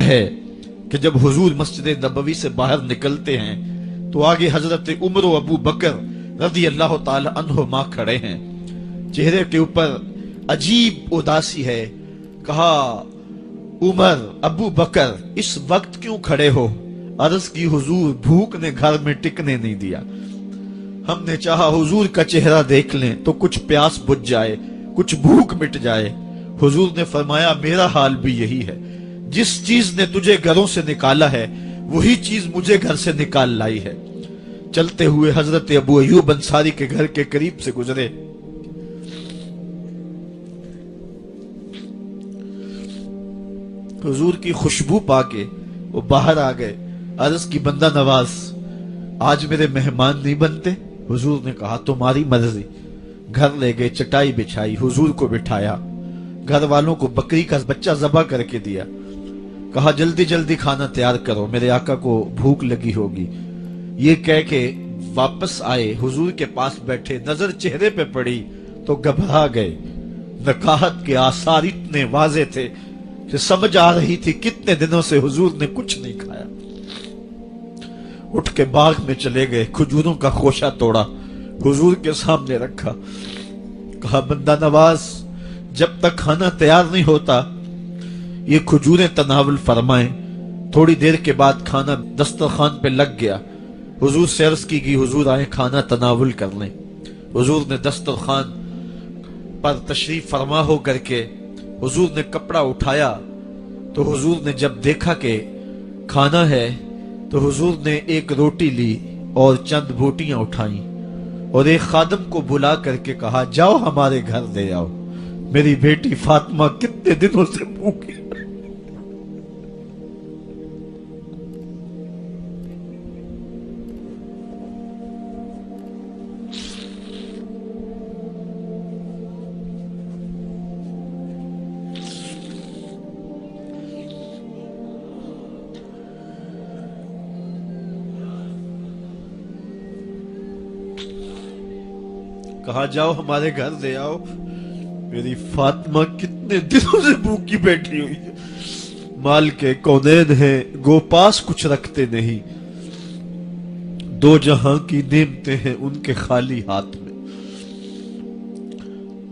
ہے کہ جب حضور مسجد نبوی سے باہر نکلتے ہیں تو آگے حضرت عمر و ابو بکر رضی اللہ تعالی عنہما کھڑے ہیں، چہرے کے اوپر عجیب اداسی ہے۔ کہا عمر ابو بکر اس وقت کیوں کھڑے ہو؟ عرض کی حضور بھوک نے گھر میں ٹکنے نہیں دیا، ہم نے چاہا حضور کا چہرہ دیکھ لیں تو کچھ پیاس بجھ جائے، کچھ بھوک مٹ جائے۔ حضور نے فرمایا میرا حال بھی یہی ہے، جس چیز نے تجھے گھروں سے نکالا ہے وہی چیز مجھے گھر سے نکال لائی ہے۔ چلتے ہوئے حضرت ابو ایوب انصاری کے گھر کے قریب سے گزرے، حضور کی خوشبو پا کے وہ باہر آ گئے۔ عرض کی بندہ نواز آج میرے مہمان نہیں بنتے؟ حضور نے کہا تمہاری مرضی۔ گھر لے گئے، چٹائی بچھائی، حضور کو بٹھایا، گھر والوں کو بکری کا بچہ ذبح کر کے دیا، کہا جلدی جلدی کھانا تیار کرو، میرے آقا کو بھوک لگی ہوگی۔ یہ کہہ کے واپس آئے، حضور کے پاس بیٹھے، نظر چہرے پہ پڑی تو گھبرا گئے۔ نکاحت کے آثار اتنے واضح تھے کہ سمجھ آ رہی تھی کتنے دنوں سے حضور نے کچھ نہیں کھایا۔ اٹھ کے باغ میں چلے گئے، کھجوروں کا خوشہ توڑا، حضور کے سامنے رکھا، کہا بندہ نواز جب تک کھانا تیار نہیں ہوتا یہ کھجوریں تناول فرمائیں۔ تھوڑی دیر کے بعد کھانا دسترخوان پہ لگ گیا، حضور سے عرض کی گئی حضور آئے کھانا تناول کر لیں۔ حضور نے دسترخوان پر تشریف فرما ہو کر کے حضور نے کپڑا اٹھایا تو حضور نے جب دیکھا کہ کھانا ہے تو حضور نے ایک روٹی لی اور چند بوٹیاں اٹھائیں اور ایک خادم کو بلا کر کے کہا جاؤ ہمارے گھر دے آؤ، میری بیٹی فاطمہ کتنے دنوں سے بھوکی۔ کہا جاؤ ہمارے گھر دے آؤ، میری فاطمہ کتنے دنوں سے بھوکی بیٹھی ہوئی ہے۔ مال کے کونین ہیں گو پاس کچھ رکھتے نہیں، دو جہاں کی نعمتیں ہیں ان کے خالی ہاتھ میں۔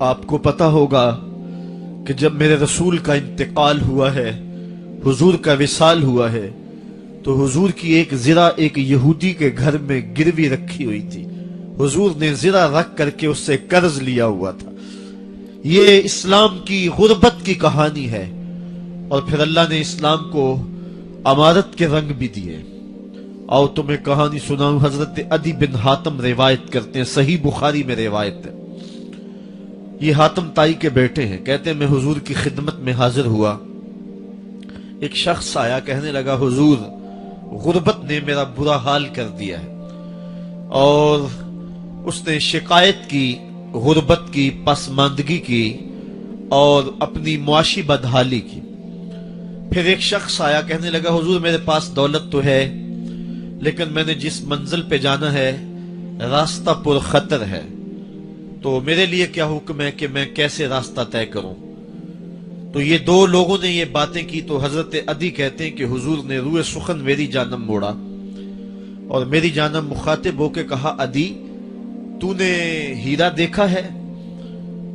آپ کو پتا ہوگا کہ جب میرے رسول کا انتقال ہوا ہے، حضور کا وصال ہوا ہے، تو حضور کی ایک زرہ ایک یہودی کے گھر میں گروی رکھی ہوئی تھی، حضور نے زرہ رکھ کر کے اس سے قرض لیا ہوا تھا۔ یہ اسلام کی غربت کی کہانی ہے، اور پھر اللہ نے اسلام کو امارت کے رنگ بھی دیے۔ آؤ تمہیں کہانی سناؤں، حضرت عدی بن حاتم روایت کرتے ہیں، صحیح بخاری میں روایت ہے۔ یہ حاتم تائی کے بیٹے ہیں، کہتے ہیں میں حضور کی خدمت میں حاضر ہوا، ایک شخص آیا کہنے لگا حضور غربت نے میرا برا حال کر دیا ہے، اور اس نے شکایت کی غربت کی، پسماندگی کی اور اپنی معاشی بدحالی کی۔ پھر ایک شخص آیا کہنے لگا حضور میرے پاس دولت تو ہے لیکن میں نے جس منزل پہ جانا ہے راستہ پر خطر ہے، تو میرے لیے کیا حکم ہے کہ میں کیسے راستہ طے کروں؟ تو یہ دو لوگوں نے یہ باتیں کی تو حضرت عدی کہتے ہیں کہ حضور نے روئے سخن میری جانب موڑا اور میری جانب مخاطب ہو کے کہا عدی تو نے ہیرا دیکھا ہے؟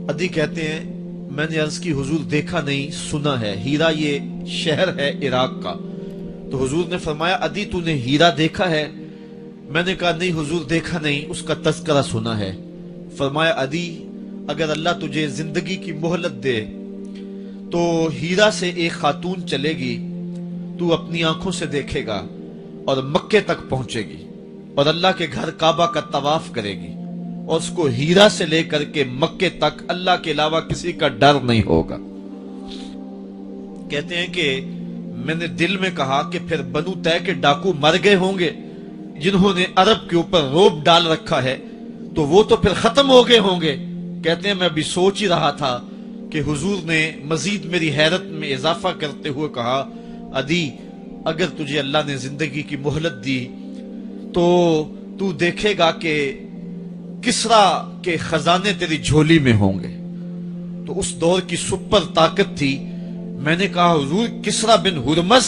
عدی کہتے ہیں میں نے عرض کی حضور دیکھا نہیں، سنا ہے، ہیرا یہ شہر ہے عراق کا۔ تو حضور نے فرمایا عدی تو نے ہیرا دیکھا ہے؟ میں نے کہا نہیں حضور دیکھا نہیں، اس کا تذکرہ سنا ہے۔ فرمایا عدی اگر اللہ تجھے زندگی کی مہلت دے تو ہیرا سے ایک خاتون چلے گی، تو اپنی آنکھوں سے دیکھے گا اور مکے تک پہنچے گی اور اللہ کے گھر کعبہ کا طواف کرے گی، اور اس کو ہیرا سے لے کر کے مکے تک اللہ کے علاوہ کسی کا ڈر نہیں ہوگا۔ کہتے ہیں کہ میں نے دل میں کہا کہ پھر بنو طے کے ڈاکو مر گئے ہوں گے جنہوں نے عرب کے اوپر روب ڈال رکھا ہے، تو وہ تو پھر ختم ہو گئے ہوں گے۔ کہتے ہیں میں ابھی سوچ ہی رہا تھا کہ حضور نے مزید میری حیرت میں اضافہ کرتے ہوئے کہا عدی اگر تجھے اللہ نے زندگی کی مہلت دی تو تو دیکھے گا کہ کسرا کے خزانے تیری جھولی میں ہوں گے۔ تو اس دور کی سپر طاقت تھی۔ میں نے کہا حضور کسرا بن ہرمز